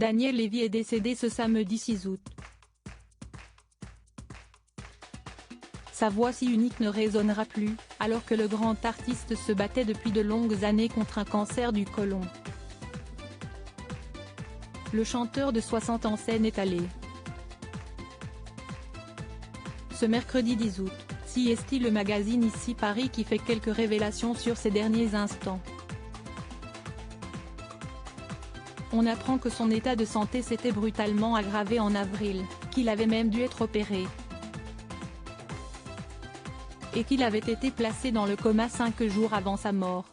Daniel Lévy est décédé ce samedi 6 août. Sa voix si unique ne résonnera plus, alors que le grand artiste se battait depuis de longues années contre un cancer du côlon. Le chanteur de 60 ans s'en est allé. Ce mercredi 10 août, CST le magazine Ici Paris qui fait quelques révélations sur ses derniers instants. On apprend que son état de santé s'était brutalement aggravé en avril, qu'il avait même dû être opéré. Et qu'il avait été placé dans le coma 5 jours avant sa mort.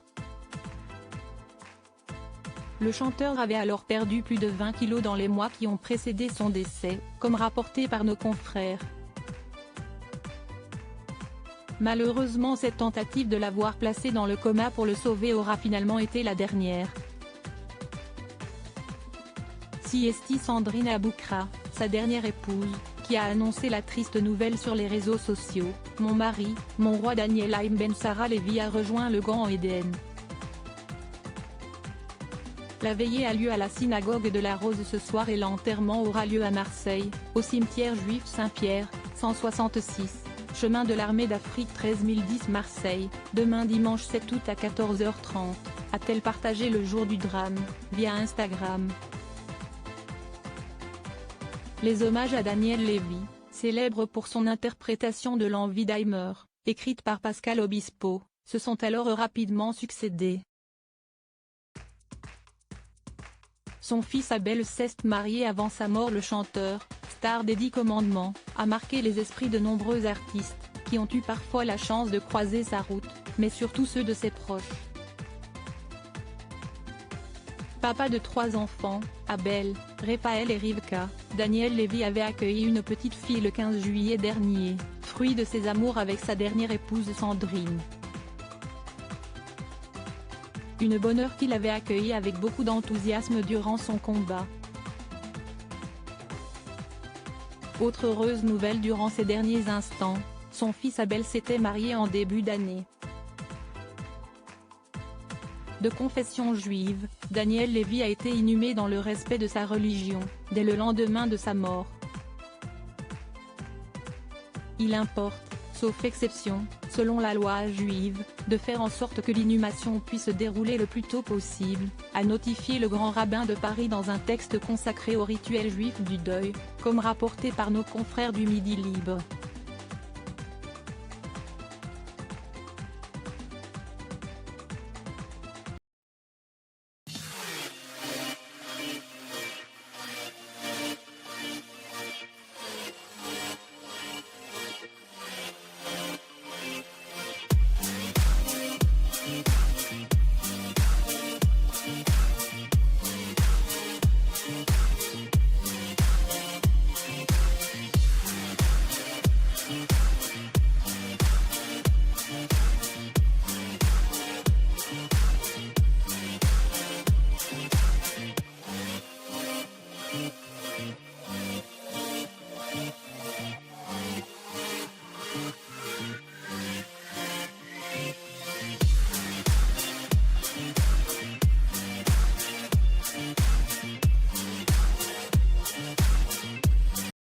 Le chanteur avait alors perdu plus de 20 kilos dans les mois qui ont précédé son décès, comme rapporté par nos confrères. Malheureusement, cette tentative de l'avoir placé dans le coma pour le sauver aura finalement été la dernière. CST Sandrine Aboukra, sa dernière épouse, qui a annoncé la triste nouvelle sur les réseaux sociaux: « Mon mari, mon roi Daniel Haïm Ben Sarah Lévy a rejoint le Grand Éden. » La veillée a lieu à la synagogue de la Rose ce soir et l'enterrement aura lieu à Marseille, au cimetière juif Saint-Pierre, 166, chemin de l'Armée d'Afrique 13010 Marseille, demain dimanche 7 août à 14h30, a-t-elle partagé le jour du drame, via Instagram. Les hommages à Daniel Lévy, célèbre pour son interprétation de L'Envie d'Heimer, écrite par Pascal Obispo, se sont alors rapidement succédés. Son fils Abel s'est marié avant sa mort. Le chanteur, star des 10 commandements, a marqué les esprits de nombreux artistes, qui ont eu parfois la chance de croiser sa route, mais surtout ceux de ses proches. Papa de 3 enfants, Abel, Raphaël et Rivka, Daniel Lévy avait accueilli une petite fille le 15 juillet dernier, fruit de ses amours avec sa dernière épouse Sandrine. Une bonheur qu'il avait accueillie avec beaucoup d'enthousiasme durant son combat. Autre heureuse nouvelle durant ces derniers instants, son fils Abel s'était marié en début d'année. De confession juive, Daniel Lévy a été inhumé dans le respect de sa religion, dès le lendemain de sa mort. Il importe, sauf exception, selon la loi juive, de faire en sorte que l'inhumation puisse se dérouler le plus tôt possible, a notifié le grand rabbin de Paris dans un texte consacré au rituel juif du deuil, comme rapporté par nos confrères du Midi Libre.